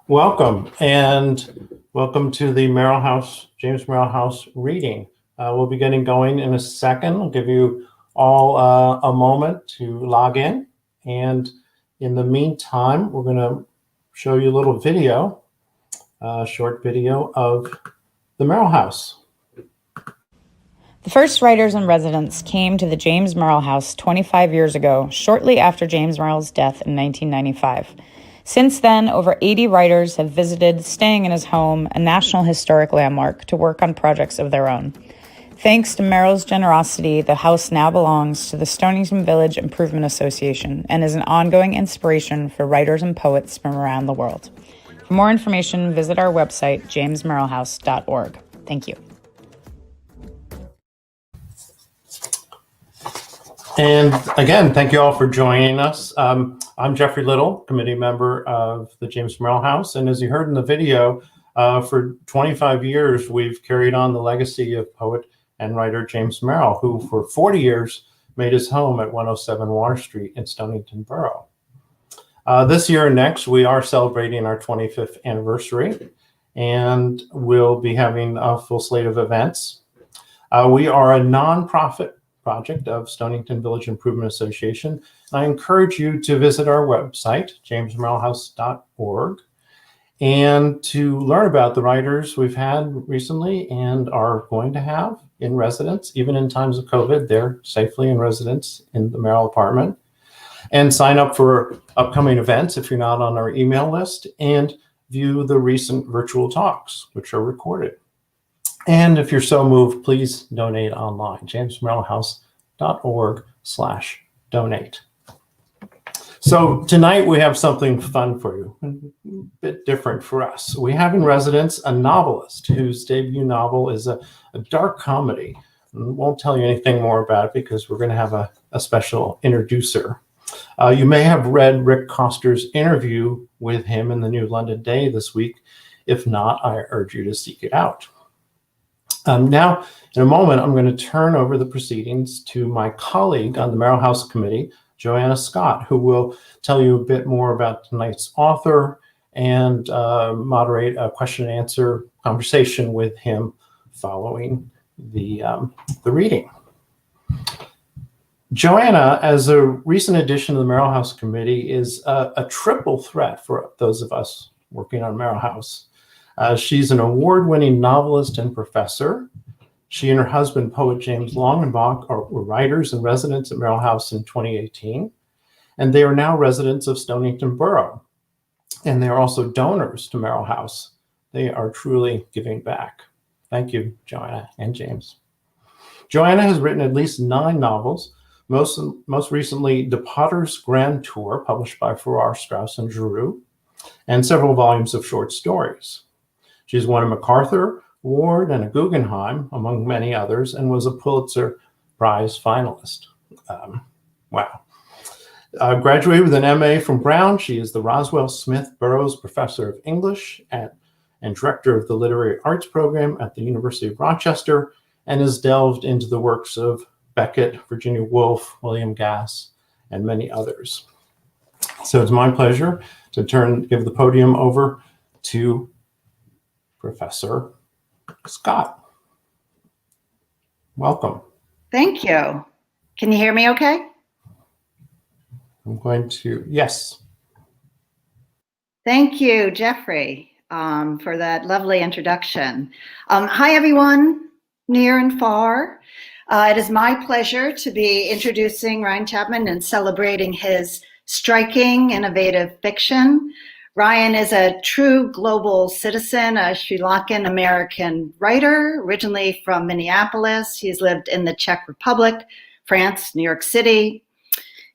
Welcome, and welcome to the James Merrill House reading. We'll be getting going in a second. I'll give you all a moment to log in. And in the meantime, we're going to show you a little video, a short video of the Merrill House. The first writers in residence came to the James Merrill House 25 years ago, shortly after James Merrill's death in 1995. Since then, over 80 writers have visited, staying in his home, a National Historic Landmark, to work on projects of their own. Thanks to Merrill's generosity, the house now belongs to the Stonington Village Improvement Association and is an ongoing inspiration for writers and poets from around the world. For more information, visit our website, jamesmerrillhouse.org. Thank you. And again, thank you all for joining us. I'm Jeffrey Little, committee member of the James Merrill House. And as you heard in the video, for 25 years, we've carried on the legacy of poet and writer James Merrill, who for 40 years made his home at 107 Water Street in Stonington Borough. This year and next, we are celebrating our 25th anniversary, and we'll be having a full slate of events. We are a nonprofit project of Stonington Village Improvement Association. And I encourage you to visit our website, jamesmerrillhouse.org, and to learn about the writers we've had recently and are going to have in residence. Even in times of COVID, they're safely in residence in the Merrill apartment. And sign up for upcoming events if you're not on our email list, and view the recent virtual talks, which are recorded. And if you're so moved, please donate online, jamesmerrillhouse.org/donate. So tonight we have something fun for you, a bit different for us. We have in residence a novelist whose debut novel is a dark comedy. Won't tell you anything more about it because we're going to have a special introducer. You may have read Rick Coster's interview with him in the New London Day this week. If not, I urge you to seek it out. Now, in a moment, I'm going to turn over the proceedings to my colleague on the Merrill House Committee, Joanna Scott, who will tell you a bit more about tonight's author and moderate a question and answer conversation with him following the reading. Joanna, as a recent addition to the Merrill House Committee, is a triple threat for those of us working on Merrill House. She's an award-winning novelist and professor. She and her husband, poet James Longenbach, were writers and residents at Merrill House in 2018, and they are now residents of Stonington Borough. And they are also donors to Merrill House. They are truly giving back. Thank you, Joanna and James. Joanna has written at least 9 novels, most recently The Potter's Grand Tour, published by Farrar, Straus and Giroux, and several volumes of short stories. She's won a MacArthur Award and a Guggenheim, among many others, and was a Pulitzer Prize finalist. Wow. Graduated with an MA from Brown. She is the Roswell Smith Burroughs Professor of English and Director of the Literary Arts Program at the University of Rochester, and has delved into the works of Beckett, Virginia Woolf, William Gass, and many others. So it's my pleasure to give the podium over to Professor Scott. Welcome. Thank you. Can you hear me okay? Yes. Thank you, Jeffrey, for that lovely introduction. Hi, everyone, near and far. It is my pleasure to be introducing Ryan Chapman and celebrating his striking, innovative fiction. Ryan is a true global citizen, a Sri Lankan American writer, originally from Minneapolis. He's lived in the Czech Republic, France, New York City.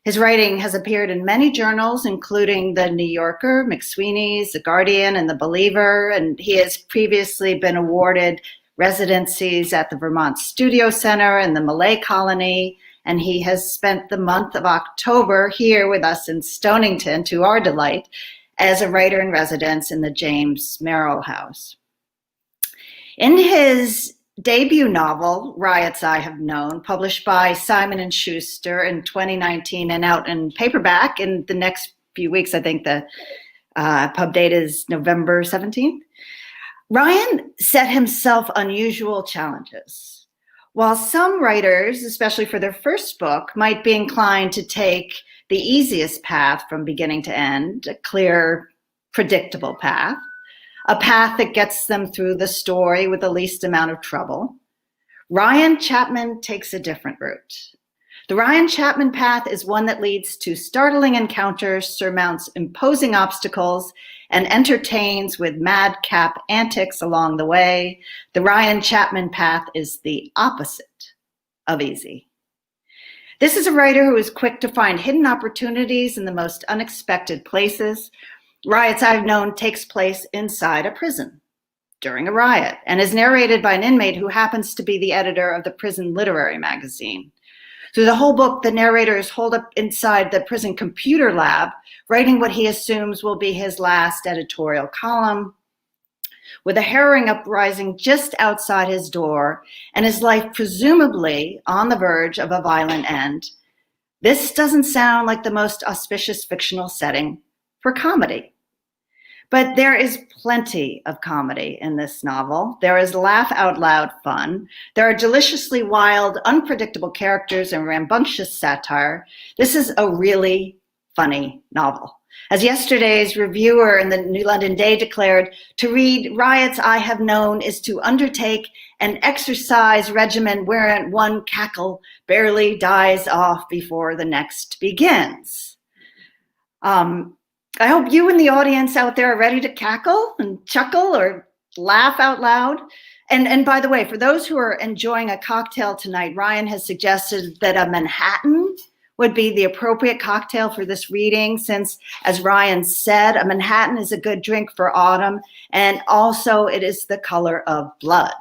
His writing has appeared in many journals, including The New Yorker, McSweeney's, The Guardian, and The Believer, and he has previously been awarded residencies at the Vermont Studio Center and the Malay Colony, and he has spent the month of October here with us in Stonington, to our delight, as a writer in residence in the James Merrill House. In his debut novel, Riots I Have Known, published by Simon & Schuster in 2019 and out in paperback in the next few weeks, I think the Pub date is November 17th. Ryan set himself unusual challenges. While some writers, especially for their first book, might be inclined to take the easiest path from beginning to end, a clear, predictable path, a path that gets them through the story with the least amount of trouble, Ryan Chapman takes a different route. The Ryan Chapman path is one that leads to startling encounters, surmounts imposing obstacles, and entertains with madcap antics along the way. The Ryan Chapman path is the opposite of easy. This is a writer who is quick to find hidden opportunities in the most unexpected places. Riots I've Known takes place inside a prison during a riot and is narrated by an inmate who happens to be the editor of the prison literary magazine. Through the whole book, the narrator is holed up inside the prison computer lab, writing what he assumes will be his last editorial column, with a harrowing uprising just outside his door and his life presumably on the verge of a violent end. This doesn't sound like the most auspicious fictional setting for comedy. But there is plenty of comedy in this novel. There is laugh out loud fun. There are deliciously wild, unpredictable characters and rambunctious satire. This is a really funny novel. As yesterday's reviewer in the New London Day declared, to read Riots I Have Known is to undertake an exercise regimen wherein one cackle barely dies off before the next begins. I hope you in the audience out there are ready to cackle and chuckle or laugh out loud. And by the way, for those who are enjoying a cocktail tonight, Ryan has suggested that a Manhattan would be the appropriate cocktail for this reading, since, as Ryan said, a Manhattan is a good drink for autumn, and also it is the color of blood.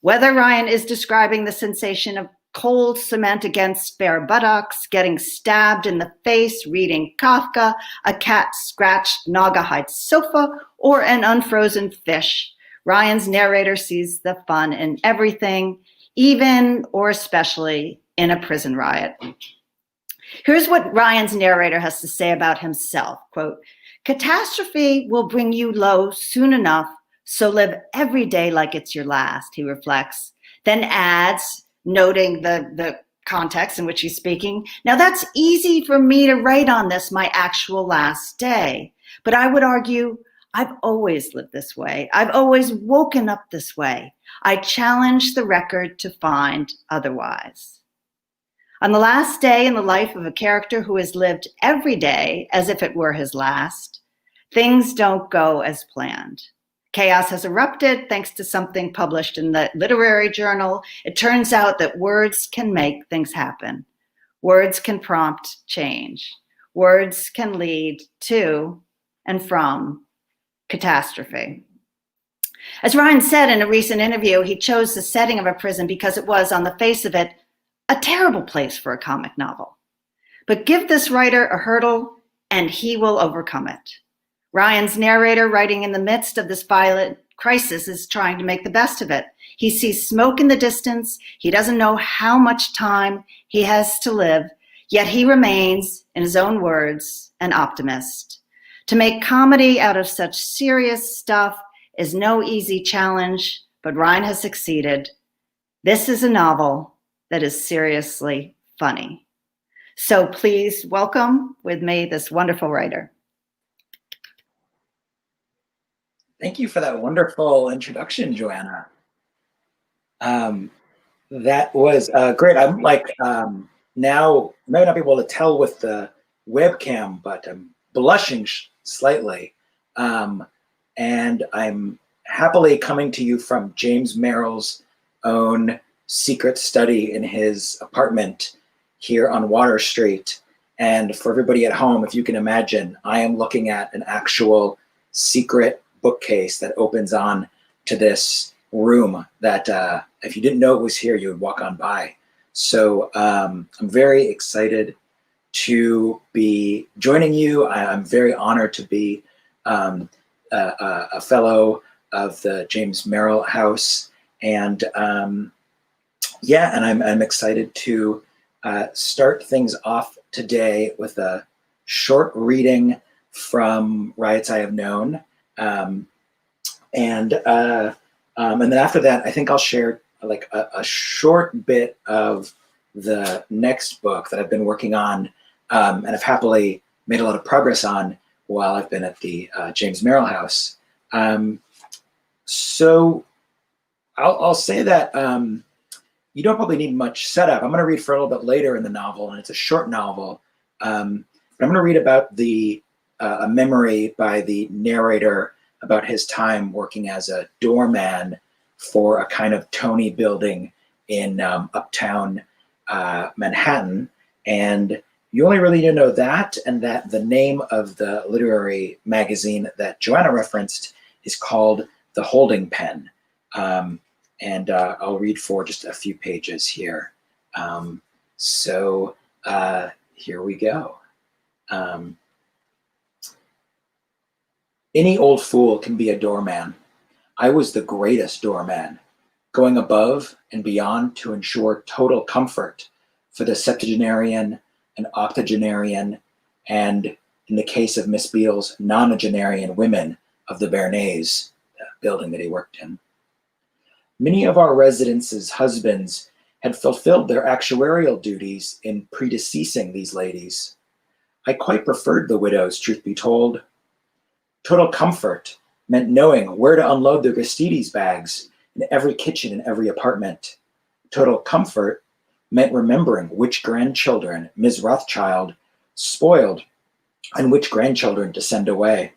Whether Ryan is describing the sensation of cold cement against bare buttocks, getting stabbed in the face, reading Kafka, a cat-scratched Naugahyde sofa, or an unfrozen fish, Ryan's narrator sees the fun in everything, even or especially in a prison riot. Here's what Ryan's narrator has to say about himself, quote, "Catastrophe will bring you low soon enough, so live every day like it's your last," he reflects, then adds, noting the context in which he's speaking, "Now that's easy for me to write on this, my actual last day. But I would argue I've always lived this way. I've always woken up this way. I challenge the record to find otherwise." On the last day in the life of a character who has lived every day as if it were his last, things don't go as planned. Chaos has erupted thanks to something published in the literary journal. It turns out that words can make things happen. Words can prompt change. Words can lead to and from catastrophe. As Ryan said in a recent interview, he chose the setting of a prison because it was, on the face of it, a terrible place for a comic novel. But give this writer a hurdle and he will overcome it. Ryan's narrator, writing in the midst of this violent crisis, is trying to make the best of it. He sees smoke in the distance. He doesn't know how much time he has to live, yet he remains, in his own words, an optimist. To make comedy out of such serious stuff is no easy challenge, but Ryan has succeeded. This is a novel that is seriously funny. So please welcome with me this wonderful writer. Thank you for that wonderful introduction, Joanna. That was great. I'm like, now, you might not be able to tell with the webcam, but I'm blushing slightly. And I'm happily coming to you from James Merrill's own secret study in his apartment here on Water Street. And for everybody at home, if you can imagine, I am looking at an actual secret bookcase that opens on to this room that if you didn't know it was here, you would walk on by. So I'm very excited to be joining you. I'm very honored to be a fellow of the James Merrill House. And yeah, and I'm excited to start things off today with a short reading from riots I have known. And then after that, I think I'll share like a short bit of the next book that I've been working on and have happily made a lot of progress on while I've been at the James Merrill House. So I'll say that you don't probably need much setup. I'm going to read for a little bit later in the novel, and it's a short novel. But I'm going to read about a memory by the narrator about his time working as a doorman for a kind of Tony building in uptown Manhattan. And you only really need to know that, and that the name of the literary magazine that Joanna referenced is called The Holding Pen. And I'll read for just a few pages here. So here we go. Any old fool can be a doorman. I was the greatest doorman, going above and beyond to ensure total comfort for the septuagenarian and octogenarian, and in the case of Miss Beale's, nonagenarian women of the Bernays building that he worked in. Many of our residents' husbands had fulfilled their actuarial duties in predeceasing these ladies. I quite preferred the widows, truth be told. Total comfort meant knowing where to unload their Aristides bags in every kitchen in every apartment. Total comfort meant remembering which grandchildren Ms. Rothschild spoiled and which grandchildren to send away.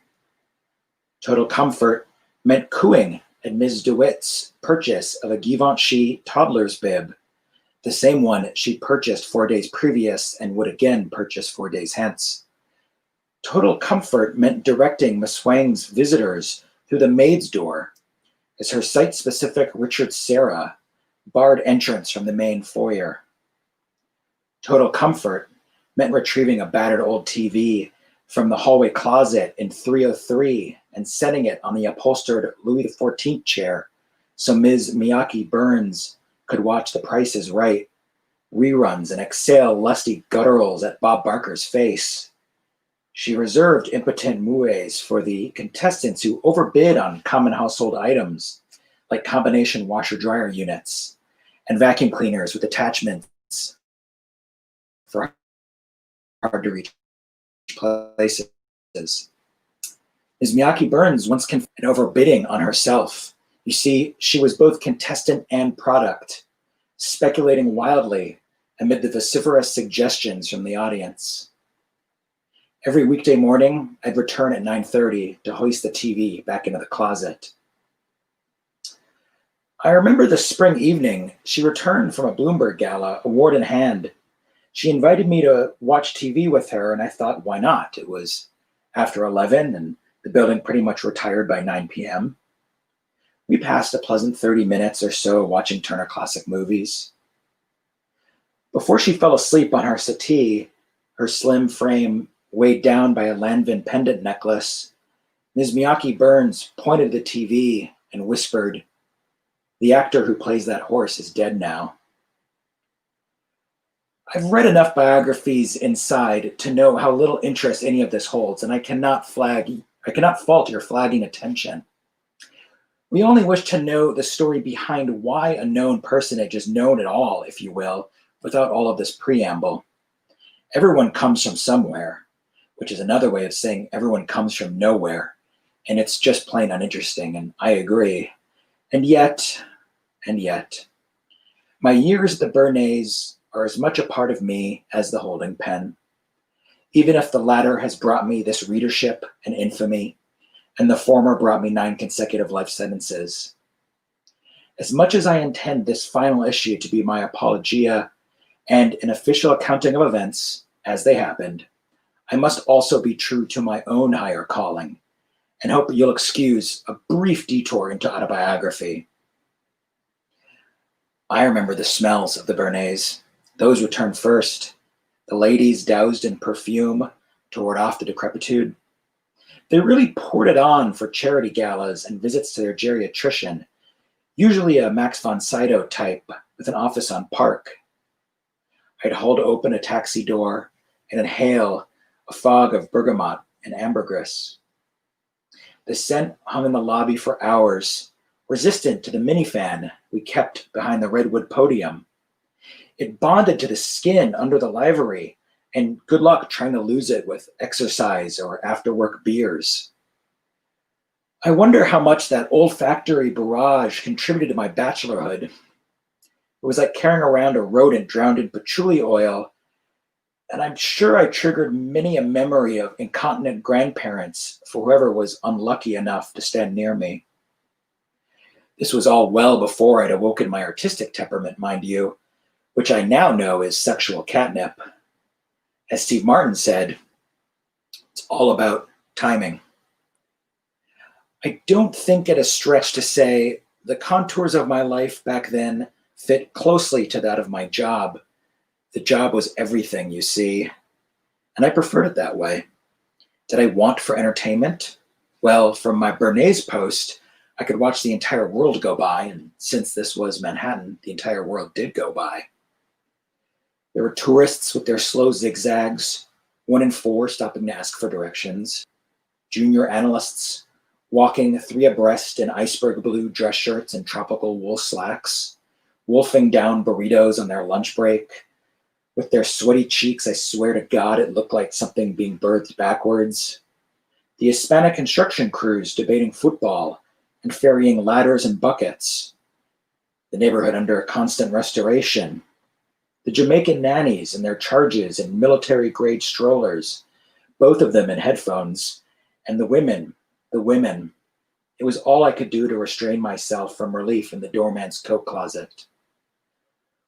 Total comfort meant cooing at Ms. DeWitt's purchase of a Givenchy toddler's bib, the same one she'd purchased 4 days previous and would again purchase 4 days hence. Total comfort meant directing Miss Wang's visitors through the maid's door, as her site-specific Richard Serra barred entrance from the main foyer. Total comfort meant retrieving a battered old TV from the hallway closet in 303 and setting it on the upholstered Louis XIV chair so Ms. Miyake Burns could watch The Price is Right reruns and exhale lusty gutturals at Bob Barker's face. She reserved impotent muets for the contestants who overbid on common household items like combination washer-dryer units and vacuum cleaners with attachments for hard-to-reach places. Ms. Miyake Burns once confessed an overbidding on herself. You see, she was both contestant and product, speculating wildly amid the vociferous suggestions from the audience. Every weekday morning, I'd return at 9:30 to hoist the TV back into the closet. I remember the spring evening she returned from a Bloomberg gala, award in hand. She invited me to watch TV with her, and I thought, why not? It was after 11, and the building pretty much retired by 9 p.m. We passed a pleasant 30 minutes or so watching Turner Classic Movies. Before she fell asleep on her settee, her slim frame weighed down by a Lanvin pendant necklace, Ms. Miyake Burns pointed at the TV and whispered, "The actor who plays that horse is dead now." I've read enough biographies inside to know how little interest any of this holds, and I cannot fault your flagging attention. We only wish to know the story behind why a known personage is known at all, if you will, without all of this preamble. Everyone comes from somewhere, which is another way of saying everyone comes from nowhere, and it's just plain uninteresting, and I agree. And yet, my years at the Bernays are as much a part of me as the Holding Pen, even if the latter has brought me this readership and infamy, and the former brought me 9 consecutive life sentences. As much as I intend this final issue to be my apologia and an official accounting of events as they happened, I must also be true to my own higher calling, and hope you'll excuse a brief detour into autobiography. I remember the smells of the Bernays. Those returned first. The ladies doused in perfume to ward off the decrepitude. They really poured it on for charity galas and visits to their geriatrician, usually a Max von Sydow type with an office on Park. I'd hold open a taxi door and inhale a fog of bergamot and ambergris. The scent hung in the lobby for hours, resistant to the minifan we kept behind the redwood podium. It bonded to the skin under the livery, and good luck trying to lose it with exercise or after-work beers. I wonder how much that olfactory barrage contributed to my bachelorhood. It was like carrying around a rodent drowned in patchouli oil, and I'm sure I triggered many a memory of incontinent grandparents for whoever was unlucky enough to stand near me. This was all well before I'd awoken my artistic temperament, mind you, which I now know is sexual catnip. As Steve Martin said, it's all about timing. I don't think it a stretch to say the contours of my life back then fit closely to that of my job. The job was everything, you see, and I preferred it that way. Did I want for entertainment? Well, from my Bernays post, I could watch the entire world go by, and since this was Manhattan, the entire world did go by. There were tourists with their slow zigzags, 1 in 4 stopping to ask for directions, junior analysts walking 3 abreast in iceberg blue dress shirts and tropical wool slacks, wolfing down burritos on their lunch break. With their sweaty cheeks, I swear to God, it looked like something being birthed backwards. The Hispanic construction crews debating football and ferrying ladders and buckets. The neighborhood under constant restoration. The Jamaican nannies and their charges in military-grade strollers, both of them in headphones, and the women. It was all I could do to restrain myself from relief in the doorman's coat closet,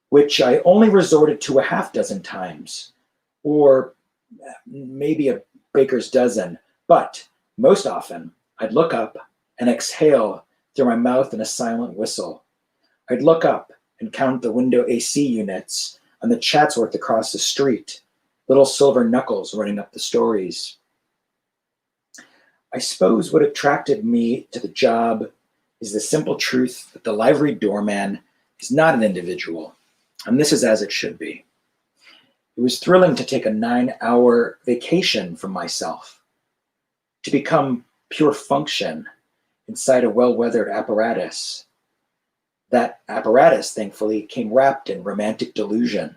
which I only resorted to a half dozen times, or maybe a baker's dozen, but most often I'd look up and exhale through my mouth in a silent whistle. I'd look up and count the window AC units on the Chatsworth across the street, little silver knuckles running up the stories. I suppose what attracted me to the job is the simple truth that the livery doorman is not an individual, and this is as it should be. It was thrilling to take a 9-hour vacation from myself, to become pure function inside a well-weathered apparatus. That apparatus, thankfully, came wrapped in romantic delusion.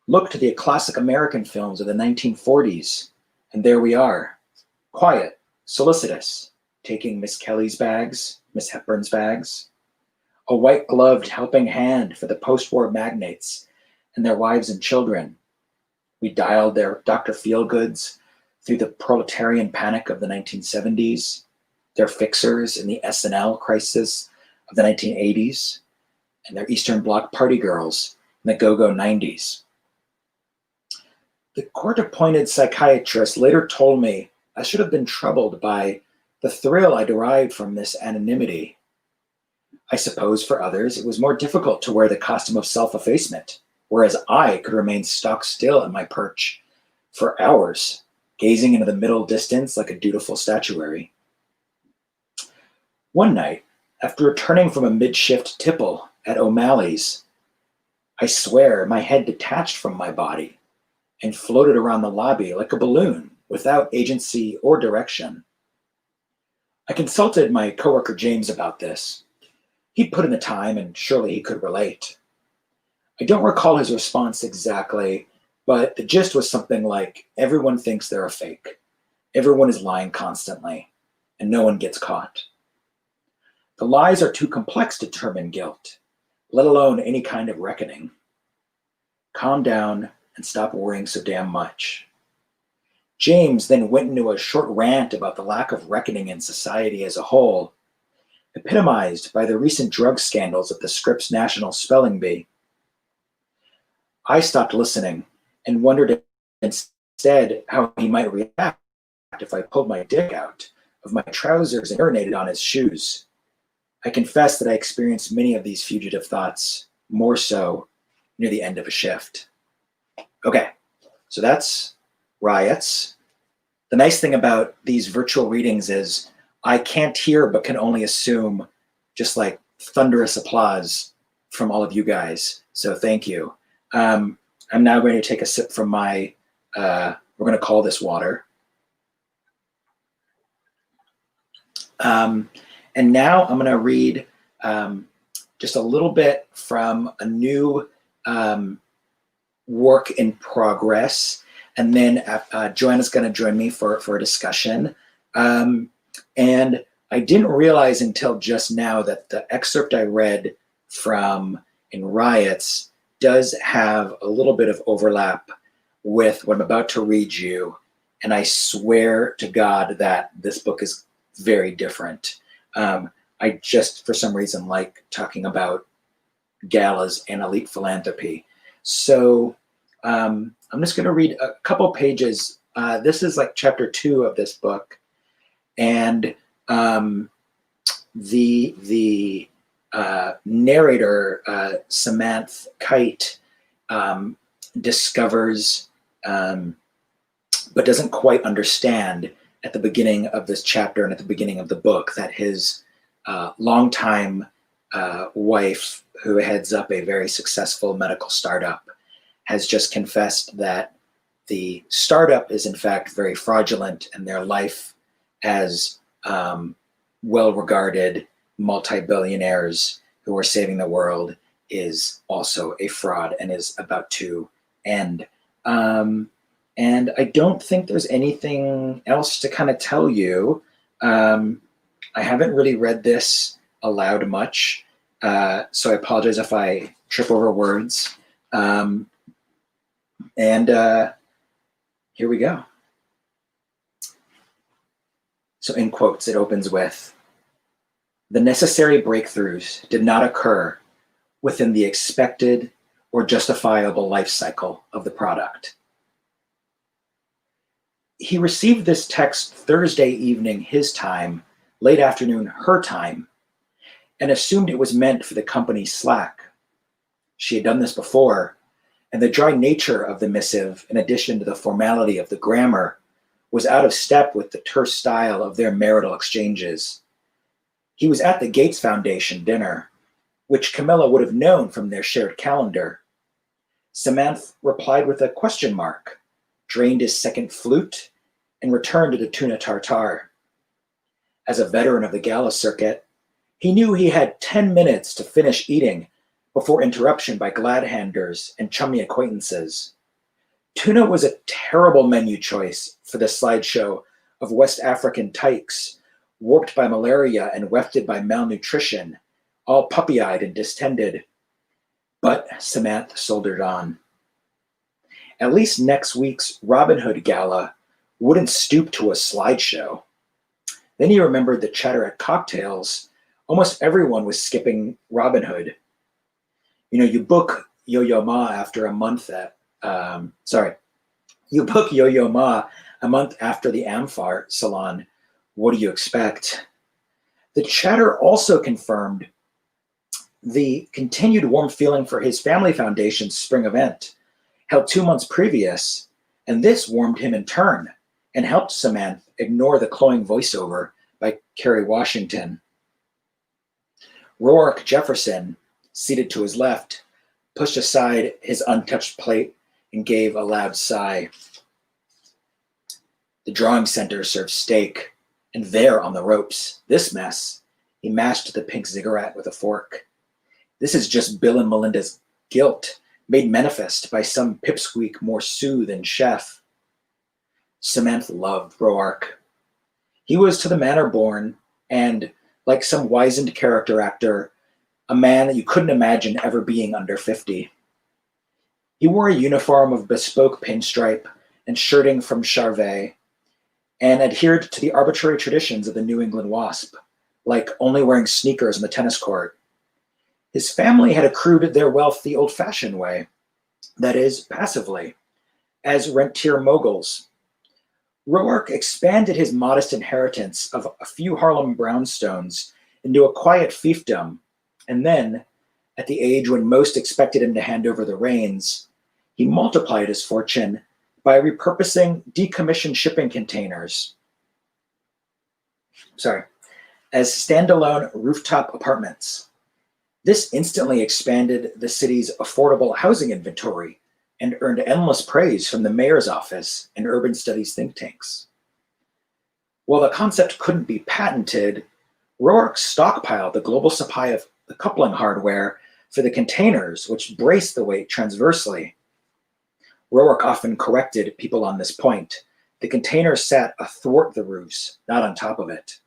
Look to the classic American films of the 1940s, and there we are, quiet, solicitous, taking Miss Kelly's bags, Miss Hepburn's bags, a white-gloved helping hand for the post-war magnates and their wives and children. We dialed their Dr. Feelgoods through the proletarian panic of the 1970s, their fixers in the SNL crisis of the 1980s, and their Eastern Bloc party girls in the go-go 90s. The court-appointed psychiatrist later told me I should have been troubled by the thrill I derived from this anonymity. I suppose for others it was more difficult to wear the costume of self-effacement, whereas I could remain stock still at my perch for hours, gazing into the middle distance like a dutiful statuary. One night, after returning from a mid-shift tipple at O'Malley's, I swear my head detached from my body and floated around the lobby like a balloon without agency or direction. I consulted my coworker James about this. He'd put in the time and surely he could relate. I don't recall his response exactly, but the gist was something like, everyone thinks they're a fake. Everyone is lying constantly, and no one gets caught. The lies are too complex to determine guilt, let alone any kind of reckoning. Calm down and stop worrying so damn much. James then went into a short rant about the lack of reckoning in society as a whole, epitomized by the recent drug scandals at the Scripps National Spelling Bee. I stopped listening and wondered instead how he might react if I pulled my dick out of my trousers and urinated on his shoes. I confess that I experienced many of these fugitive thoughts, more so near the end of a shift. Okay, so that's riots. The nice thing about these virtual readings is I can't hear but can only assume just like thunderous applause from all of you guys. So thank you. I'm now going to take a sip from my, we're going to call this water. And now I'm going to read just a little bit from a new work in progress. And then Joanna's going to join me for a discussion. And I didn't realize until just now that the excerpt I read from In Riots does have a little bit of overlap with what I'm about to read you. And I swear to God that this book is very different. I just, for some reason, like talking about galas and elite philanthropy. So I'm just going to read a couple pages. This is like chapter 2 of this book. And the narrator, Samantha Kite, discovers, but doesn't quite understand at the beginning of this chapter and at the beginning of the book that his longtime wife, who heads up a very successful medical startup, has just confessed that the startup is in fact very fraudulent, and their life as well-regarded multi-billionaires who are saving the world is also a fraud and is about to end. And I don't think there's anything else to kind of tell you. I haven't really read this aloud much, so I apologize if I trip over words. And here we go. So in quotes, it opens with, "The necessary breakthroughs did not occur within the expected or justifiable life cycle of the product." He received this text Thursday evening his time, late afternoon her time, and assumed it was meant for the company's Slack. She had done this before, and the dry nature of the missive, in addition to the formality of the grammar, was out of step with the terse style of their marital exchanges. He was at the Gates Foundation dinner, which Camilla would have known from their shared calendar. Samantha replied with a question mark, drained his second flute, and returned to the tuna tartare. As a veteran of the gala circuit, he knew he had 10 minutes to finish eating before interruption by glad-handers and chummy acquaintances. Tuna was a terrible menu choice for the slideshow of West African tykes, warped by malaria and wefted by malnutrition, all puppy-eyed and distended. But Samantha soldered on. At least next week's Robin Hood gala wouldn't stoop to a slideshow. Then he remembered the chatter at cocktails. Almost everyone was skipping Robin Hood. You know, you book Yo-Yo Ma after a month at, you book Yo-Yo Ma a month after the Amphar salon. What do you expect? The chatter also confirmed the continued warm feeling for his family foundation's spring event, held 2 months previous, and this warmed him in turn and helped Samantha ignore the cloying voiceover by Kerry Washington. Roark Jefferson, seated to his left, pushed aside his untouched plate and gave a loud sigh. The drawing center served steak, and there on the ropes, this mess, he mashed the pink cigarette with a fork. This is just Bill and Melinda's guilt, made manifest by some pipsqueak more sous than chef. Samantha loved Roark. He was to the manor born, and, like some wizened character actor, a man that you couldn't imagine ever being under 50. He wore a uniform of bespoke pinstripe and shirting from Charvet, and adhered to the arbitrary traditions of the New England Wasp, like only wearing sneakers on the tennis court. His family had accrued their wealth the old-fashioned way, that is, passively, as rentier moguls. Roark expanded his modest inheritance of a few Harlem brownstones into a quiet fiefdom, and then, at the age when most expected him to hand over the reins, he multiplied his fortune by repurposing decommissioned shipping containers as standalone rooftop apartments. This instantly expanded the city's affordable housing inventory and earned endless praise from the mayor's office and urban studies think tanks. While the concept couldn't be patented, Roark stockpiled the global supply of the coupling hardware for the containers, which braced the weight transversely. Roark often corrected people on this point. The containers sat athwart the ruse, not on top of it.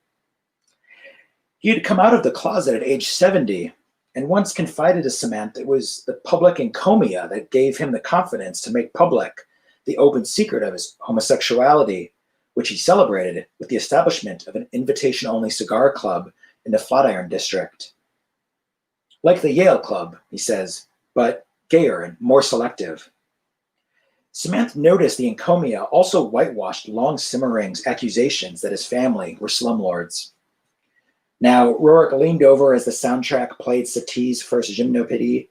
He had come out of the closet at age 70 and once confided to Samantha it was the public encomia that gave him the confidence to make public the open secret of his homosexuality, which he celebrated with the establishment of an invitation-only cigar club in the Flatiron district. Like the Yale Club, he says, but gayer and more selective. Samantha noticed the encomia also whitewashed Long Simmering's accusations that his family were slumlords. Now, Roark leaned over as the soundtrack played Satie's first Gymnopédie.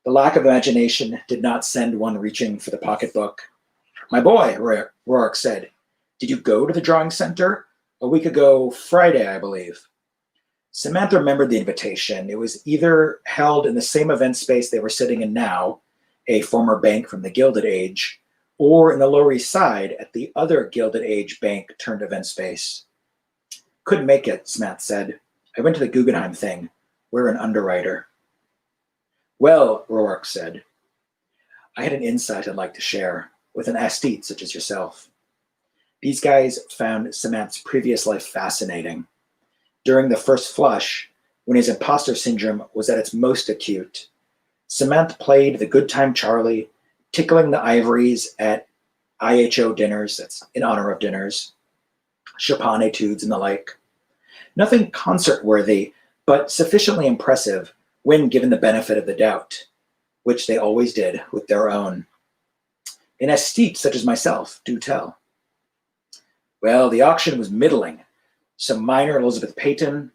The lack of imagination did not send one reaching for the pocketbook. "My boy," Roark said, "did you go to the drawing center? A week ago Friday, I believe." Samantha remembered the invitation. It was either held in the same event space they were sitting in now, a former bank from the Gilded Age, or in the Lower East Side at the other Gilded Age bank turned event space. "Couldn't make it," Samantha said. "I went to the Guggenheim thing. We're an underwriter." "Well," Roark said, "I had an insight I'd like to share with an aesthete such as yourself." These guys found Samantha's previous life fascinating. During the first flush, when his imposter syndrome was at its most acute, Samantha played the good time Charlie, tickling the ivories at IHO dinners, that's in honor of dinners, Chopin etudes and the like. Nothing concert-worthy, but sufficiently impressive when given the benefit of the doubt, which they always did with their own. An aesthete such as myself, do tell. Well, the auction was middling. Some minor Elizabeth Peyton,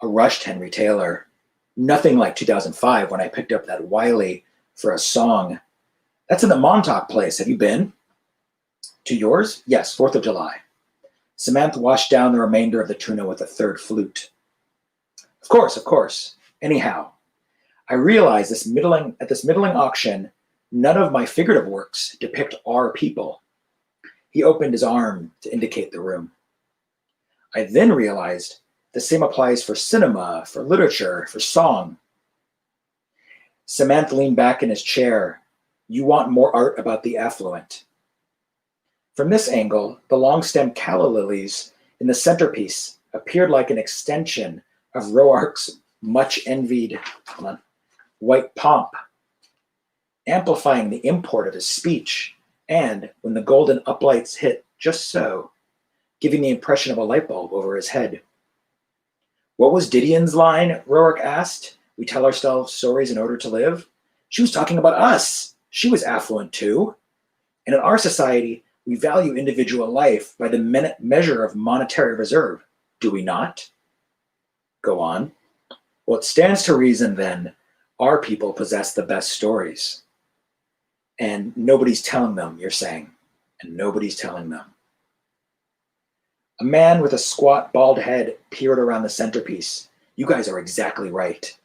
a rushed Henry Taylor. Nothing like 2005 when I picked up that Wiley for a song. That's in the Montauk place. Have you been? To yours? Yes, 4th of July. Samantha washed down the remainder of the tuna with a third flute. Of course. Anyhow, I realized at this middling auction, none of my figurative works depict our people. He opened his arm to indicate the room. I then realized the same applies for cinema, for literature, for song. Samantha leaned back in his chair. "You want more art about the affluent." From this angle, the long-stemmed calla lilies in the centerpiece appeared like an extension of Roark's much-envied white pomp, amplifying the import of his speech, and, when the golden uplights hit just so, giving the impression of a light bulb over his head. "What was Didion's line?" Roark asked. "We tell ourselves stories in order to live." She was talking about us. She was affluent too. And in our society, we value individual life by the measure of monetary reserve, do we not? Go on. Well, it stands to reason then our people possess the best stories. And nobody's telling them, you're saying. And nobody's telling them. A man with a squat, bald head peered around the centerpiece. "You guys are exactly right.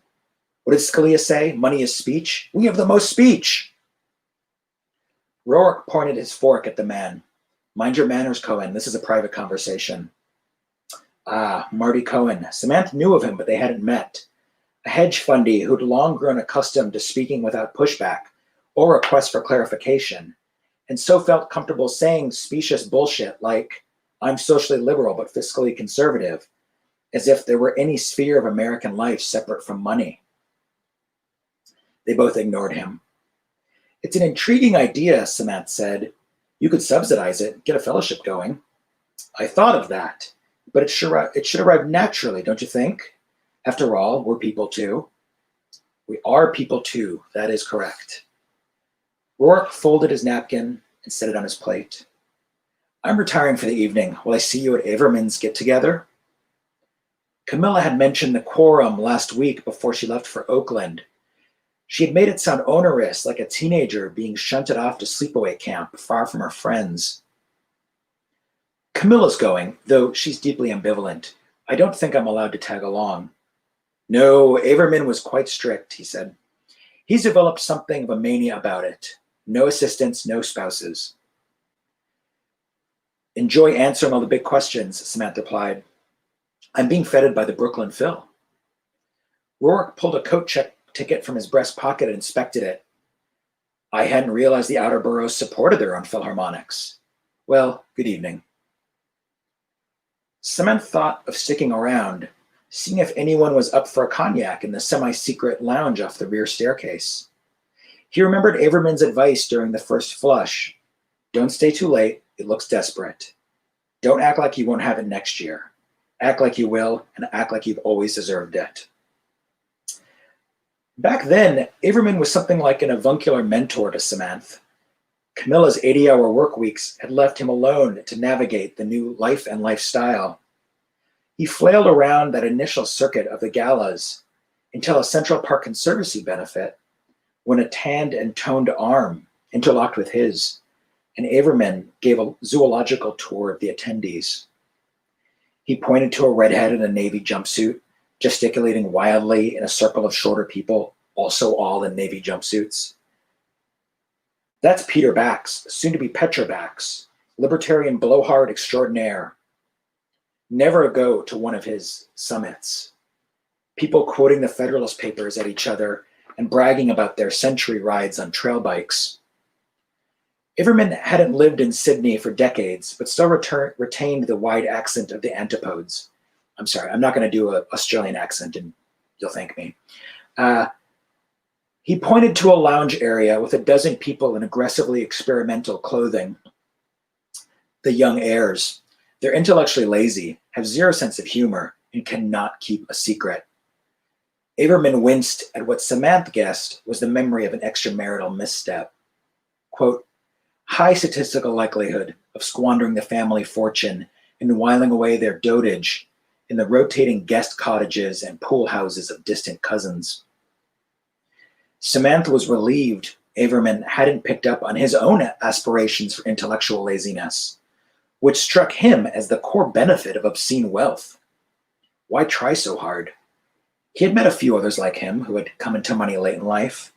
What did Scalia say? Money is speech? We have the most speech." Roark pointed his fork at the man. "Mind your manners, Cohen. This is a private conversation." Ah, Marty Cohen. Samantha knew of him, but they hadn't met. A hedge fundie who'd long grown accustomed to speaking without pushback or request for clarification, and so felt comfortable saying specious bullshit like, "I'm socially liberal but fiscally conservative," as if there were any sphere of American life separate from money. They both ignored him. "It's an intriguing idea," Samantha said. "You could subsidize it, get a fellowship going." "I thought of that, but it should arrive naturally, don't you think? After all, we're people too." "We are people too, that is correct." Roark folded his napkin and set it on his plate. "I'm retiring for the evening. Will I see you at Averman's get-together?" Camilla had mentioned the quorum last week before she left for Oakland. She had made it sound onerous, like a teenager being shunted off to sleepaway camp, far from her friends. "Camilla's going, though she's deeply ambivalent. I don't think I'm allowed to tag along." "No, Averman was quite strict," he said. "He's developed something of a mania about it. No assistants, no spouses." "Enjoy answering all the big questions," Samantha replied. I'm being feted by the Brooklyn Phil. Rourke pulled a coat check ticket from his breast pocket and inspected it. I hadn't realized the outer boroughs supported their own Philharmonics. Well, good evening. Cement thought of sticking around, seeing if anyone was up for a cognac in the semi-secret lounge off the rear staircase. He remembered Averman's advice during the first flush. Don't stay too late, it looks desperate. Don't act like you won't have it next year. Act like you will, and act like you've always deserved it. Back then, Averman was something like an avuncular mentor to Samantha. Camilla's 80-hour work weeks had left him alone to navigate the new life and lifestyle. He flailed around that initial circuit of the galas until a Central Park Conservancy benefit, when a tanned and toned arm interlocked with his, and Averman gave a zoological tour of the attendees. He pointed to a redhead in a navy jumpsuit, gesticulating wildly in a circle of shorter people, also all in navy jumpsuits. That's Peter Bax, soon to be Petra Bax, libertarian blowhard extraordinaire. Never go to one of his summits. People quoting the Federalist Papers at each other and bragging about their century rides on trail bikes. Averman hadn't lived in Sydney for decades, but still retained the wide accent of the antipodes. I'm sorry, I'm not going to do an Australian accent, and you'll thank me. He pointed to a lounge area with a dozen people in aggressively experimental clothing. The young heirs. They're intellectually lazy, have zero sense of humor, and cannot keep a secret. Averman winced at what Samantha guessed was the memory of an extramarital misstep. Quote, high statistical likelihood of squandering the family fortune and whiling away their dotage in the rotating guest cottages and pool houses of distant cousins. Samantha was relieved Averman hadn't picked up on his own aspirations for intellectual laziness, which struck him as the core benefit of obscene wealth. Why try so hard? He had met a few others like him who had come into money late in life,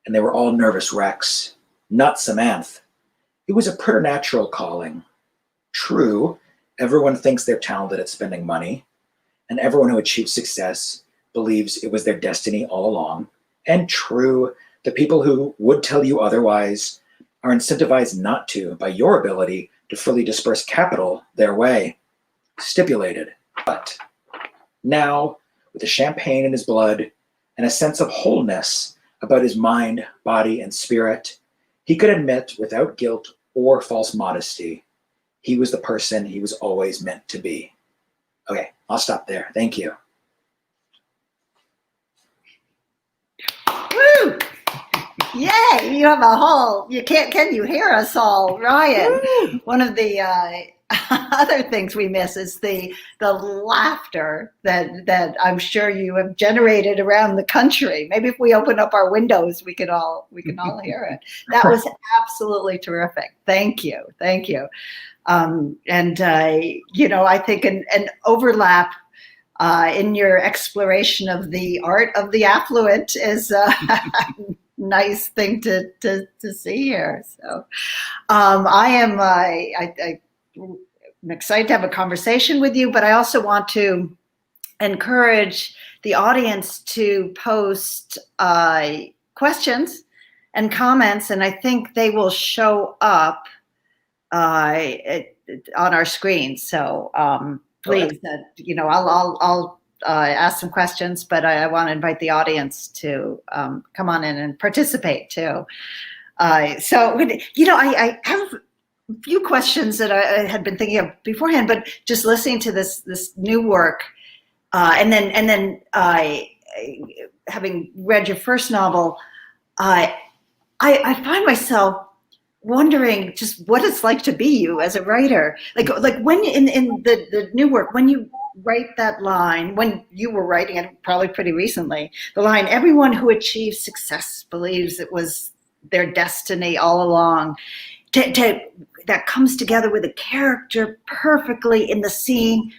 and they were all nervous wrecks. Not Samantha. It was a preternatural calling. True, everyone thinks they're talented at spending money, and everyone who achieves success believes it was their destiny all along. And true, the people who would tell you otherwise are incentivized not to by your ability to freely disperse capital their way. Stipulated. But now, with the champagne in his blood and a sense of wholeness about his mind, body, and spirit, he could admit without guilt or false modesty, he was the person he was always meant to be. Okay, I'll stop there. Thank you. Woo! Yay! You have a whole. Can you hear us all, Ryan? Woo! One of the other things we miss is the laughter that I'm sure you have generated around the country. Maybe if we open up our windows, we can all hear it. That was absolutely terrific. Thank you. I think an overlap in your exploration of the art of the affluent is a nice thing to see here. So I'm excited to have a conversation with you, but I also want to encourage the audience to post questions and comments, and I think they will show up on our screen. So please, I'll ask some questions, but I want to invite the audience to come on in and participate too. I have a few questions that I had been thinking of beforehand, but just listening to this new work, and then having read your first novel, I find myself wondering just what it's like to be you as a writer. Like when in the new work, when you write that line, when you were writing it probably pretty recently, the line, everyone who achieves success believes it was their destiny all along. That comes together with a character perfectly in the scene.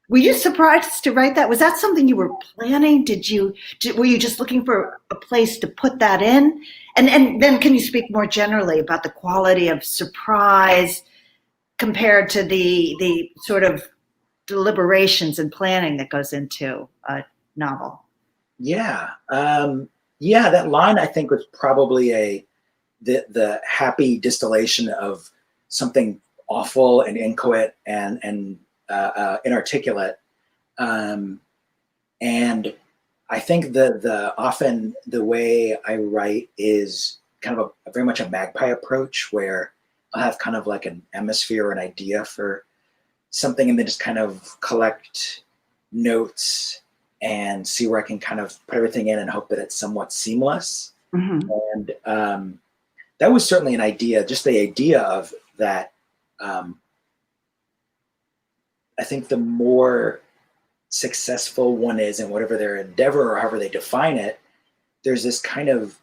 Were you surprised to write that? Was that something you were planning? Were you just looking for a place to put that in? And then can you speak more generally about the quality of surprise compared to the sort of deliberations and planning that goes into a novel. Yeah. Yeah, that line I think was probably the happy distillation of something awful and inchoate and inarticulate. And I think the often the way I write is kind of a very much a magpie approach, where I'll have kind of like an atmosphere or an idea for something, and then just kind of collect notes and see where I can kind of put everything in and hope that it's somewhat seamless. Mm-hmm. And that was certainly an idea, just the idea of that. I think the more successful one is in whatever their endeavor or however they define it, there's this kind of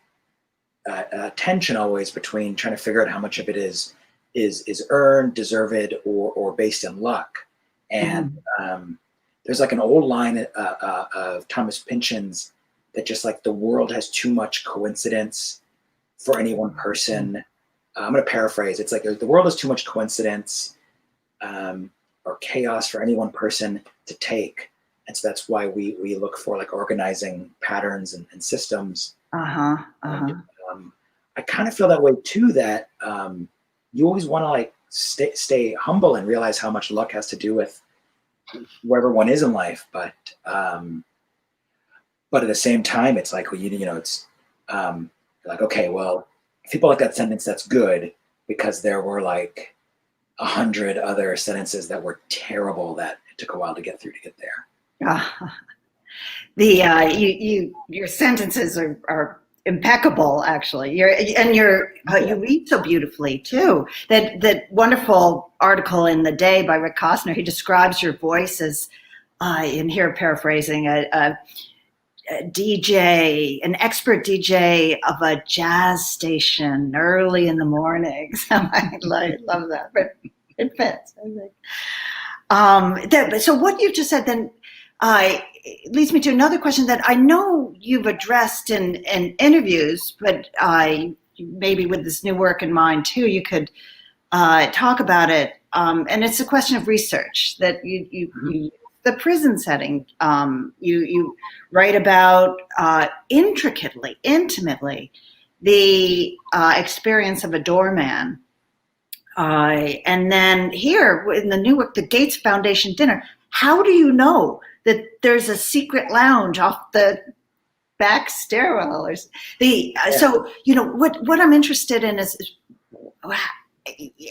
tension always between trying to figure out how much of it is earned, deserved, or based in luck. And there's like an old line of Thomas Pynchon's that just like the world has too much coincidence for any one person. I'm going to paraphrase. It's like the world has too much coincidence or chaos for any one person to take. And so that's why we look for like organizing patterns and systems. And, I kind of feel that way too, that you always want to like stay humble and realize how much luck has to do with wherever one is in life. But at the same time, it's like, well, it's like, okay, well, if people like that sentence, that's good, because there were like 100 other sentences that were terrible that it took a while to get through to get there. Your sentences are impeccable, actually. You read so beautifully too. That wonderful article in The Day by Rick Costner, he describes your voice as, in here paraphrasing, a DJ, an expert DJ of a jazz station early in the mornings. I love that, but it fits. I think. So what you've just said then leads me to another question that I know you've addressed in interviews, but maybe with this new work in mind too, you could talk about it. And it's a question of research that you the prison setting. You write about intricately, intimately, the experience of a doorman. And then here in the new work, the Gates Foundation dinner, how do you know that there's a secret lounge off the back stairwell? So, what I'm interested in is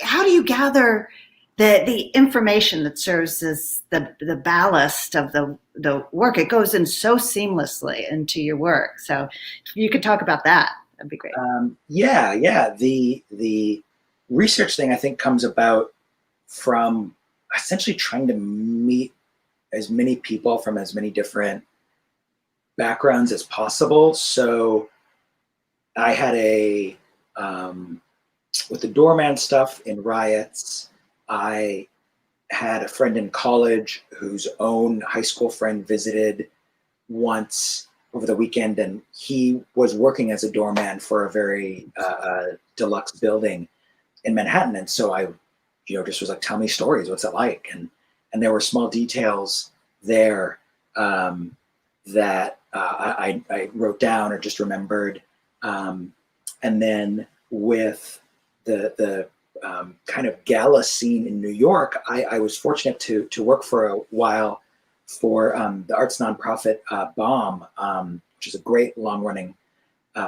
how do you gather the information that serves as the ballast of the work? It goes in so seamlessly into your work. So if you could talk about that, that'd be great. Yeah. The research thing, I think, comes about from essentially trying to meet as many people from as many different backgrounds as possible. So I had with the doorman stuff in riots, I had a friend in college whose own high school friend visited once over the weekend, and he was working as a doorman for a very deluxe building in Manhattan. And so I, just was like, tell me stories. What's it like? And there were small details there that I wrote down or just remembered. And then with the kind of gala scene in New York, I was fortunate to work for a while for the arts nonprofit Bomb, which is a great long-running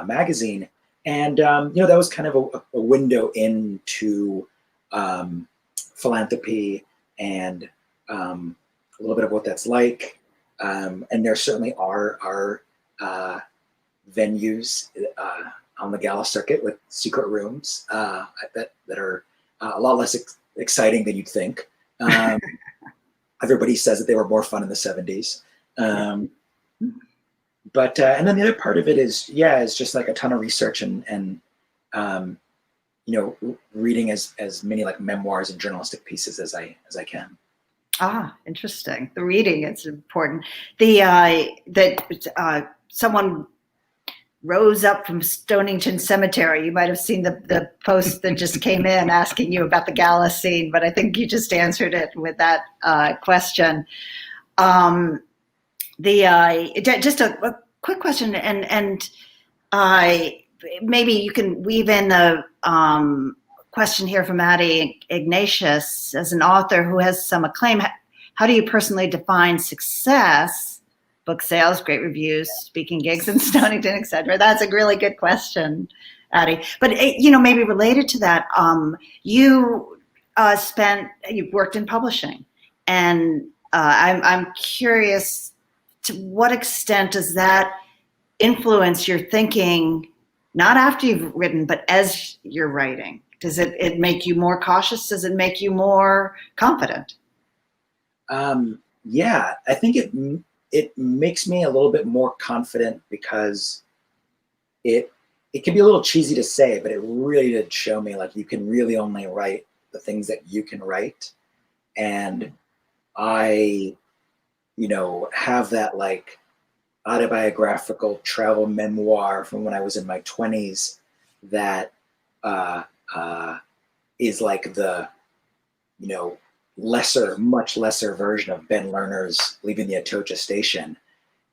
magazine. And that was kind of a window into philanthropy and a little bit of what that's like. And there certainly are venues on the gala circuit with secret rooms that are a lot less exciting than you'd think. Everybody says that they were more fun in the 70s. But and then the other part of it is just like a ton of research and reading as many like memoirs and journalistic pieces as I can. Interesting. The reading is important. Someone rose up from Stonington Cemetery. You might have seen the post that just came in asking you about the gala scene, but I think you just answered it with that question. Just a quick question, and maybe you can weave in a question here from Addie Ignatius. As an author who has some acclaim, how do you personally define success? Book sales, great reviews, speaking gigs in Stonington, etc. That's a really good question, Addie. But maybe related to that, you've worked in publishing, and I'm curious, to what extent does that influence your thinking, not after you've written, but as you're writing? Does it make you more cautious? Does it make you more confident? Yeah, I think it makes me a little bit more confident, because it can be a little cheesy to say, but it really did show me, like, you can really only write the things that you can write. And I, have that, like, autobiographical travel memoir from when I was in my 20s that is like the, much lesser version of Ben Lerner's Leaving the Atocha Station.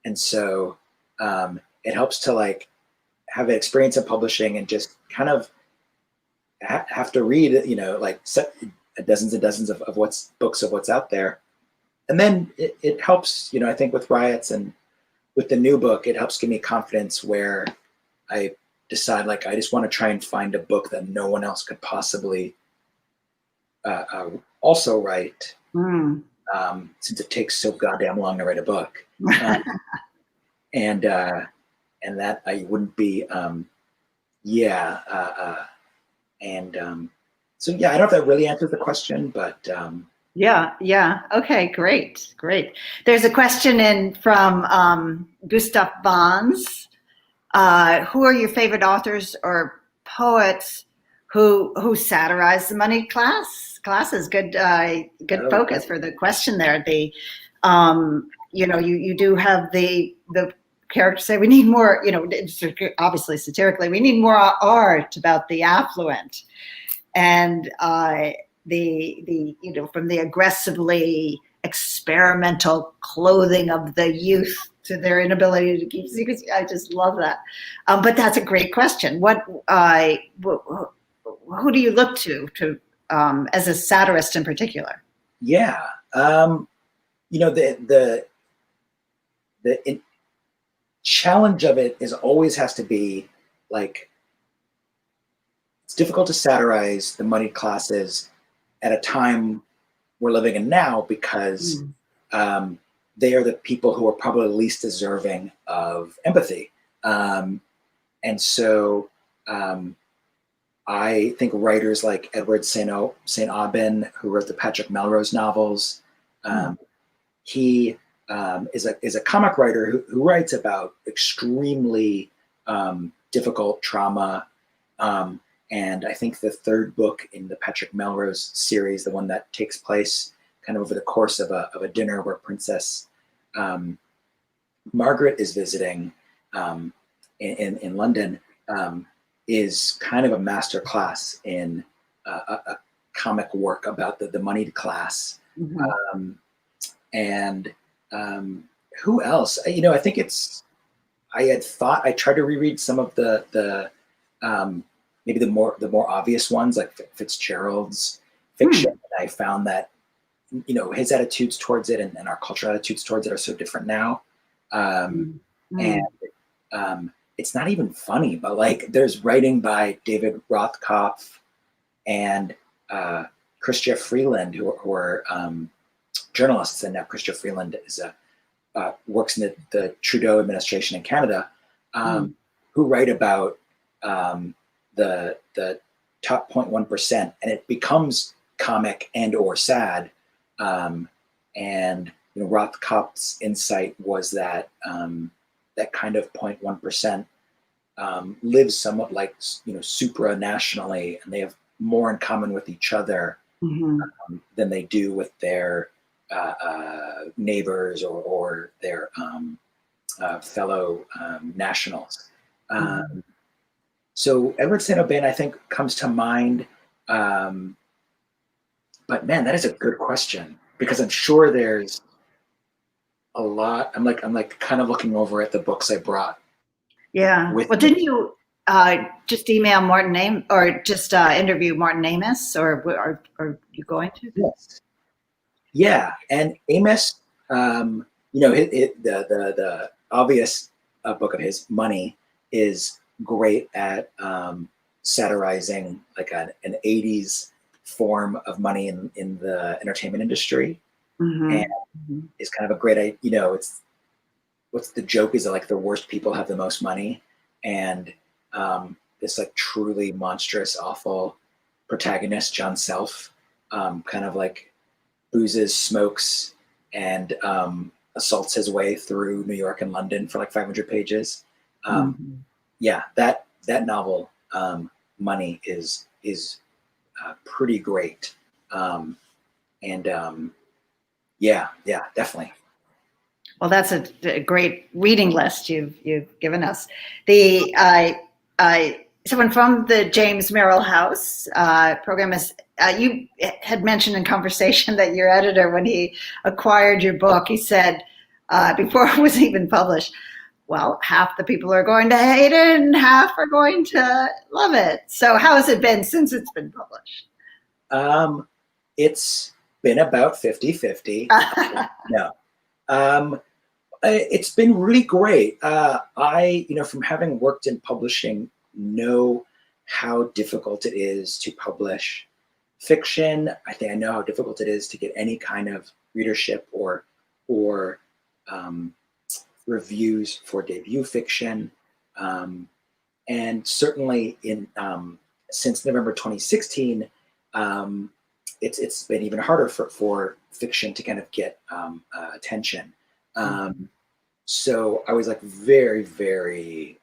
And so it helps to, like, have an experience of publishing and just kind of have to read, like dozens and dozens of books of what's out there. And then it helps, I think with Riots and with the new book, it helps give me confidence where I decide, like, I just want to try and find a book that no one else could possibly also write, since it takes so goddamn long to write a book. And that I wouldn't be, so yeah, I don't know if that really answers the question, but Yeah. Okay, great. There's a question in from Gustav Bons. Who are your favorite authors or poets who satirize the moneyed classes? Good focus for the question there. You do have the characters say we need more, obviously satirically, we need more art about the affluent, and from the aggressively experimental clothing of the youth to their inability to keep secrets. I just love that. But that's a great question. Who do you look to as a satirist in particular? Yeah. The challenge of it is always has to be, like, it's difficult to satirize the moneyed classes at a time we're living in now, because they are the people who are probably least deserving of empathy. And so I think writers like Edward St. Aubyn, who wrote the Patrick Melrose novels, he is a comic writer who writes about extremely difficult trauma. And I think the third book in the Patrick Melrose series, the one that takes place kind of over the course of a dinner where Princess Margaret is visiting in London, is kind of a master class in a comic work about the moneyed class. And who else? I think I tried to reread some of the maybe the more obvious ones, like Fitzgerald's fiction. And I found that his attitudes towards it and our cultural attitudes towards it are so different now. And it's not even funny, but, like, there's writing by David Rothkopf and Chrystia Freeland, who are journalists, and now Chrystia Freeland is works in the Trudeau administration in Canada, who write about the top 0.1%, and it becomes comic and or sad. And Rothkopf's insight was that that kind of 0.1% lives somewhat like supranationally, and they have more in common with each other than they do with their neighbors or their fellow nationals. So Edward St. Aubin, I think, comes to mind. But man, that is a good question, because I'm sure there's a lot. I'm like kind of looking over at the books I brought. Yeah. With Well, didn't you just email Martin Amis, or just interview Martin Amis, or are you going to? Yes. Yeah, and Amos, the obvious book of his, Money, is great at satirizing like an 80s form of money in the entertainment industry, and is kind of a great, it's what's the joke is that like the worst people have the most money, and this like truly monstrous, awful protagonist, John Self, kind of like boozes, smokes, and assaults his way through New York and London for like 500 pages. Yeah, that novel, Money, is pretty great, yeah, definitely. Well, that's a great reading list you've given us. Someone from the James Merrill House program is, you had mentioned in conversation that your editor, when he acquired your book, he said, before it was even published, well, half the people are going to hate it and half are going to love it. So how has it been since it's been published? It's been about 50-50. No. It's been really great. I, from having worked in publishing, know how difficult it is to publish fiction. I think I know how difficult it is to get any kind of readership or reviews for debut fiction. And certainly since November 2016, it's been even harder for fiction to kind of get attention. So I was like very, very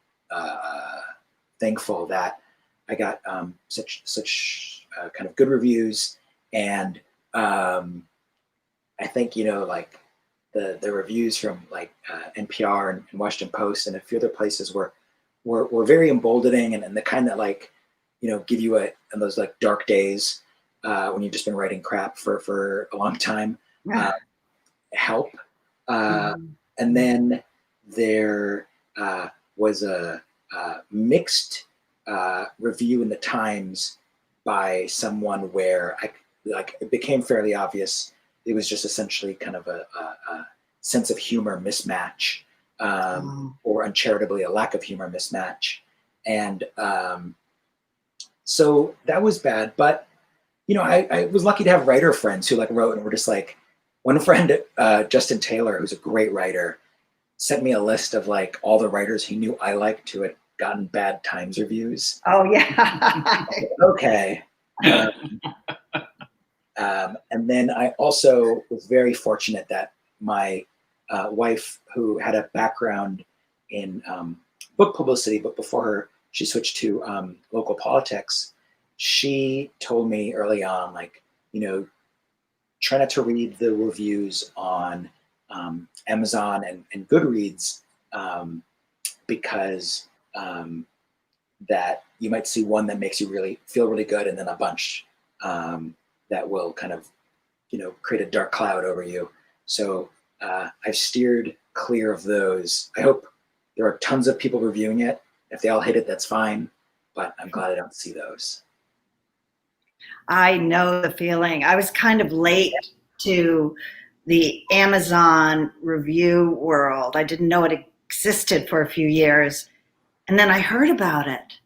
thankful that I got such kind of good reviews, and I think like the reviews from like NPR and Washington Post and a few other places were very emboldening, and the kind that like give you in those like dark days when you've just been writing crap for a long time, help. And then there was a mixed review in the Times by someone where it became fairly obvious it was just essentially kind of a sense of humor mismatch, or uncharitably a lack of humor mismatch, and so that was bad. But I was lucky to have writer friends who like wrote and were just like, one friend, Justin Taylor, who's a great writer, sent me a list of like all the writers he knew I liked who had gotten bad Times reviews. Oh yeah. Okay. And then I also was very fortunate that my wife, who had a background in book publicity, but before her, she switched to local politics. She told me early on, like, try not to read the reviews on Amazon and Goodreads, because that you might see one that makes you feel really good, and then a bunch that will kind of, create a dark cloud over you. So I've steered clear of those. I hope there are tons of people reviewing it. If they all hit it, that's fine, but I'm glad I don't see those. I know the feeling. I was kind of late to the Amazon review world. I didn't know it existed for a few years. And then I heard about it.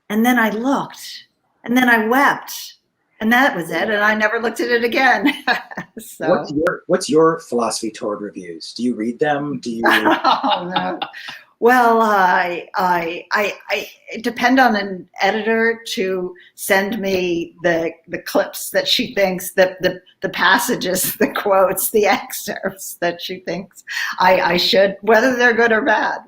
And then I looked. And then I wept. And that was it. And I never looked at it again. So. What's your philosophy toward reviews? Do you read them? Do you? Oh, no. Well, I depend on an editor to send me the clips that she thinks, the passages, the quotes, the excerpts that she thinks I should, whether they're good or bad,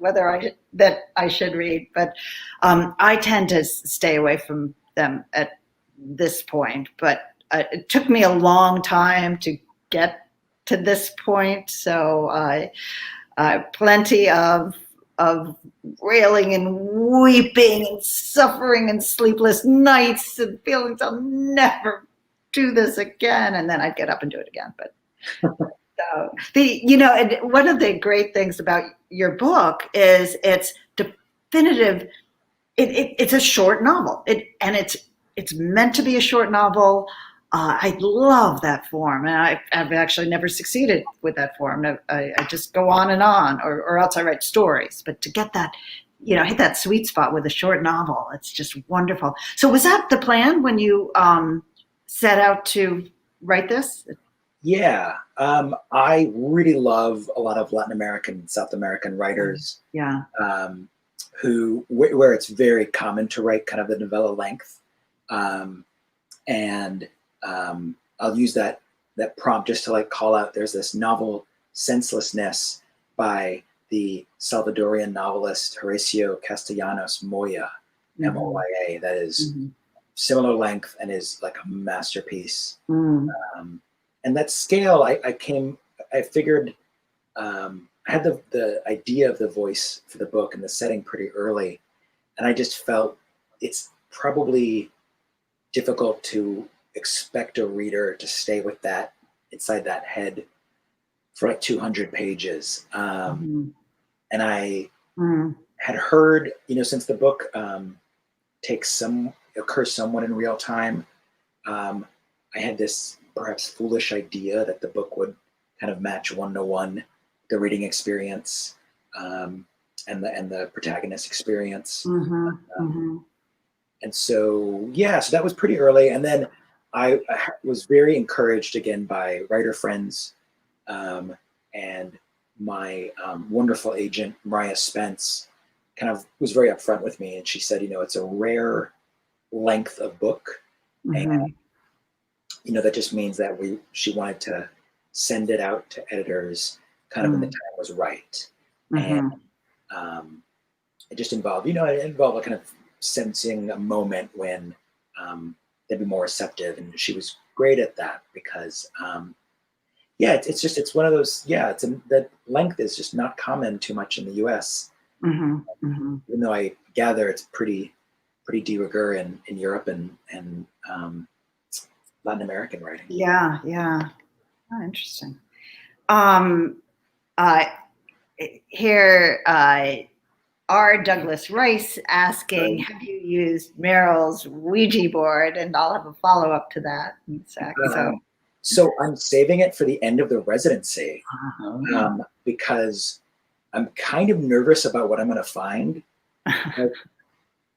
that I should read. But I tend to stay away from them at this point. But it took me a long time to get to this point, so plenty of of railing and weeping and suffering and sleepless nights and feelings I'll never do this again. And then I'd get up and do it again. But so and one of the great things about your book is it's definitive. It's a short novel. It's meant to be a short novel. I love that form, and I've actually never succeeded with that form. I just go on and on, or else I write stories. But to get that, hit that sweet spot with a short novel, it's just wonderful. So was that the plan when you set out to write this? Yeah, I really love a lot of Latin American, South American writers. Yeah. Where it's very common to write kind of the novella length, and I'll use that prompt just to like call out. There's this novel Senselessness by the Salvadorian novelist Horacio Castellanos Moya, M-O-Y-A. That is similar length and is like a masterpiece. And that scale, I figured. I had the idea of the voice for the book and the setting pretty early, and I just felt it's probably difficult to expect a reader to stay with that inside that head for like 200 pages. And I had heard, since the book occurs somewhat in real time, I had this perhaps foolish idea that the book would kind of match one-to-one the reading experience and the protagonist experience. And so that was pretty early. And then I was very encouraged again by writer friends and my wonderful agent, Mariah Spence, kind of was very upfront with me. And she said, it's a rare length of book. And, that just means that she wanted to send it out to editors kind of when the time was right. And it just involved, it involved a kind of sensing a moment when they'd be more receptive. And she was great at that because, it's one of those, that length is just not common too much in the US. Even though I gather it's pretty de rigueur in Europe and Latin American writing. Yeah. Oh, interesting. Here, R. Douglas Rice asking, have you used Merrill's Ouija board? And I'll have a follow-up to that in a sec. So I'm saving it for the end of the residency because I'm kind of nervous about what I'm going to find.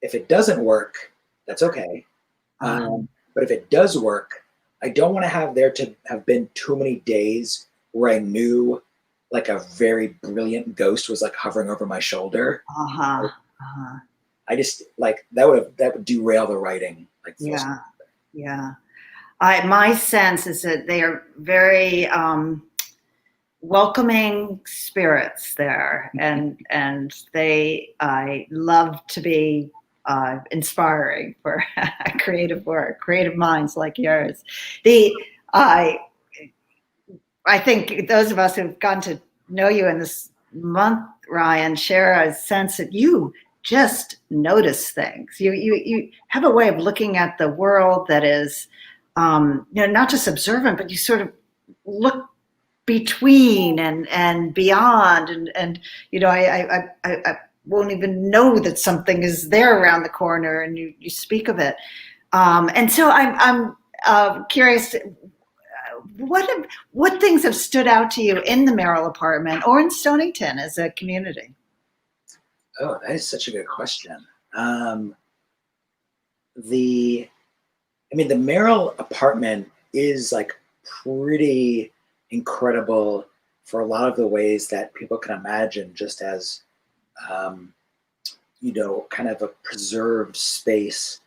If it doesn't work, that's okay. But if it does work, I don't want to have there to have been too many days where I knew like a very brilliant ghost was like hovering over my shoulder. I just like that would derail the writing. Like my sense is that they are very welcoming spirits there, and I love to be inspiring for creative work, creative minds like yours. I think those of us who've gotten to know you in this month, Ryan, share a sense that you just notice things. You have a way of looking at the world that is, not just observant, but you sort of look between and beyond, and I won't even know that something is there around the corner, and you speak of it. And so I'm curious. What things have stood out to you in the Merrill apartment or in Stonington as a community? Oh, that is such a good question. The Merrill apartment is like pretty incredible for a lot of the ways that people can imagine, just as kind of a preserved space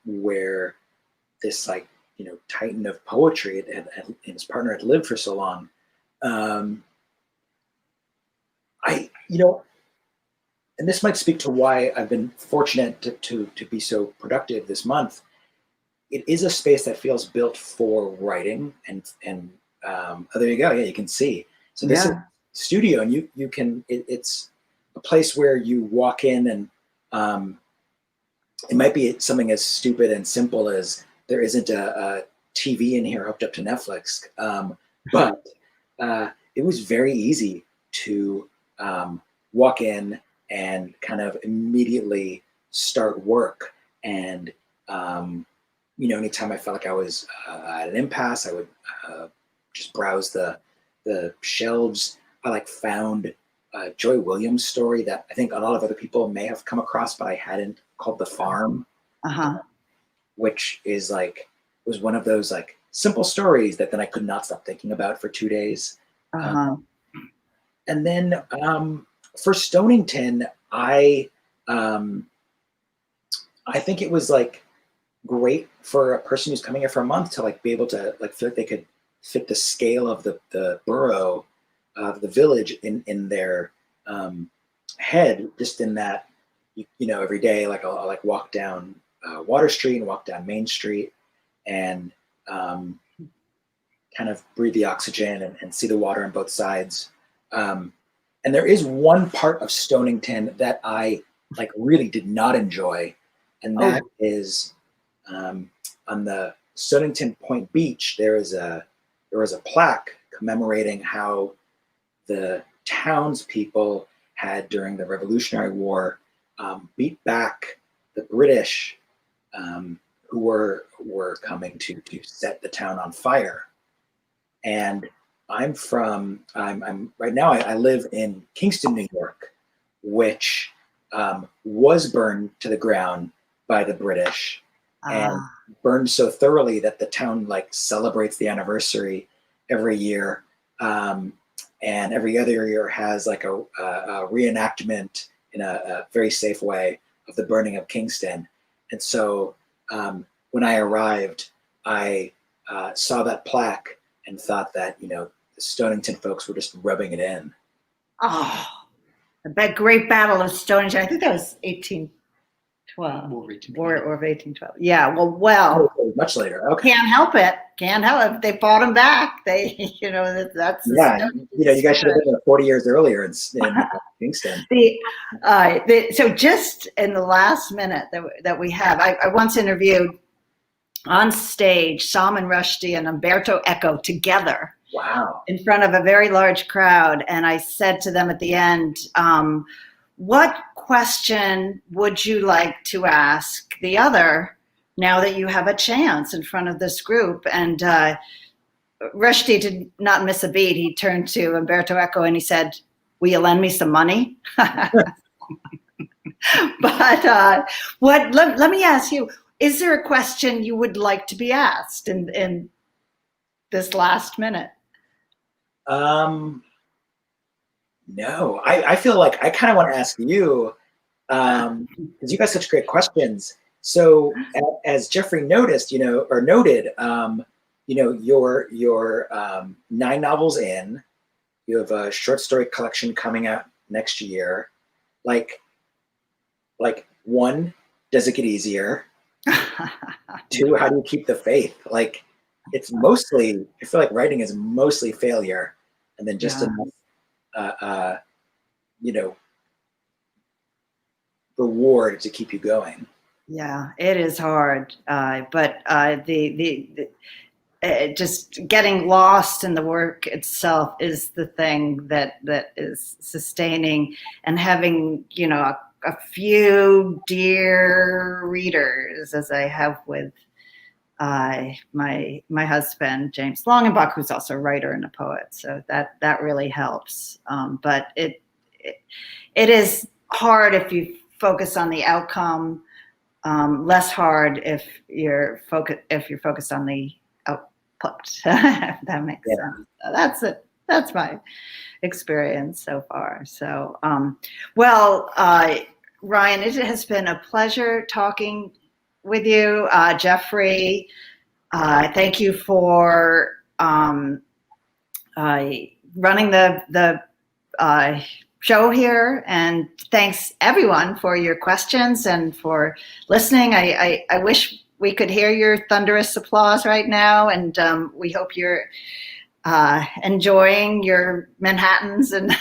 where this like titan of poetry and his partner had lived for so long. And this might speak to why I've been fortunate to be so productive this month. It is a space that feels built for writing, and oh, there you go. Yeah, you can see. So this is studio, and you can. It's a place where you walk in and it might be something as stupid and simple as there isn't a TV in here hooked up to Netflix, but it was very easy to walk in and kind of immediately start work. And anytime I felt like I was at an impasse, I would just browse the shelves. I found Joy Williams' story that I think a lot of other people may have come across, but I hadn't, called The Farm, which is was one of those simple stories that then I could not stop thinking about for 2 days. And then for Stonington, I think it was great for a person who's coming here for a month to be able to feel like they could fit the scale of the borough of the village in their head, just in that every day I'll walk down Water Street and walk down Main Street and kind of breathe the oxygen and see the water on both sides. And there is one part of Stonington that I really did not enjoy, and that is on the Stonington Point Beach. There was a plaque commemorating how the townspeople had, during the Revolutionary War, beat back the British who were coming to set the town on fire. And I'm right now I live in Kingston, New York, which was burned to the ground by the British and burned so thoroughly that the town celebrates the anniversary every year. And every other year has a reenactment in a very safe way of the burning of Kingston. And so when I arrived, I saw that plaque and thought that, the Stonington folks were just rubbing it in. Oh, the Great Battle of Stonington. I think that was 1812. War of 1812. Yeah, well. Oh, much later. Okay. Can't help it. Can't help it. They fought them back. They, that's. Yeah, you guys should have been there 40 years earlier in Kingston. So just in the last minute that we have, I once interviewed on stage Salman Rushdie and Umberto Eco together. Wow. In front of a very large crowd. And I said to them at the end, what question would you like to ask the other now that you have a chance in front of this group? And Rushdie did not miss a beat. He turned to Umberto Eco and he said, will you lend me some money? But let me ask you, is there a question you would like to be asked in this last minute? No, I feel like I kind of want to ask you, because you got such great questions. So as Jeffrey noticed, or noted, you're 9 novels in, you have a short story collection coming out next year. One, does it get easier? 2, how do you keep the faith? It's mostly, I feel like writing is mostly failure, and then just enough, reward to keep you going. Yeah, it is hard, but just getting lost in the work itself is the thing that is sustaining, and having a few dear readers, as I have with my husband James Longenbach, who's also a writer and a poet. So that really helps. But it is hard if you focus on the outcome. Less hard if you're focused on the output. If that makes sense. So that's it. That's my experience so far. So Ryan, it has been a pleasure talking with you. Jeffrey, thank you for running the show here, and thanks everyone for your questions and for listening. I wish we could hear your thunderous applause right now, and we hope you're enjoying your Manhattans and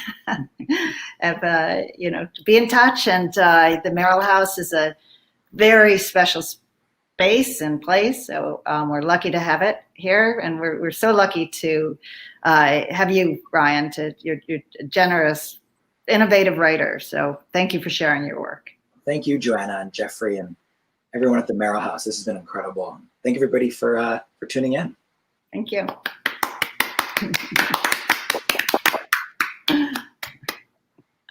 be in touch. And the Merrill House is a very special space and place. So we're lucky to have it here. And we're so lucky to have you, Ryan, you're a generous, innovative writer. So thank you for sharing your work. Thank you, Joanna and Jeffrey and everyone at the Merrill House. This has been incredible. Thank you, everybody, for tuning in. Thank you.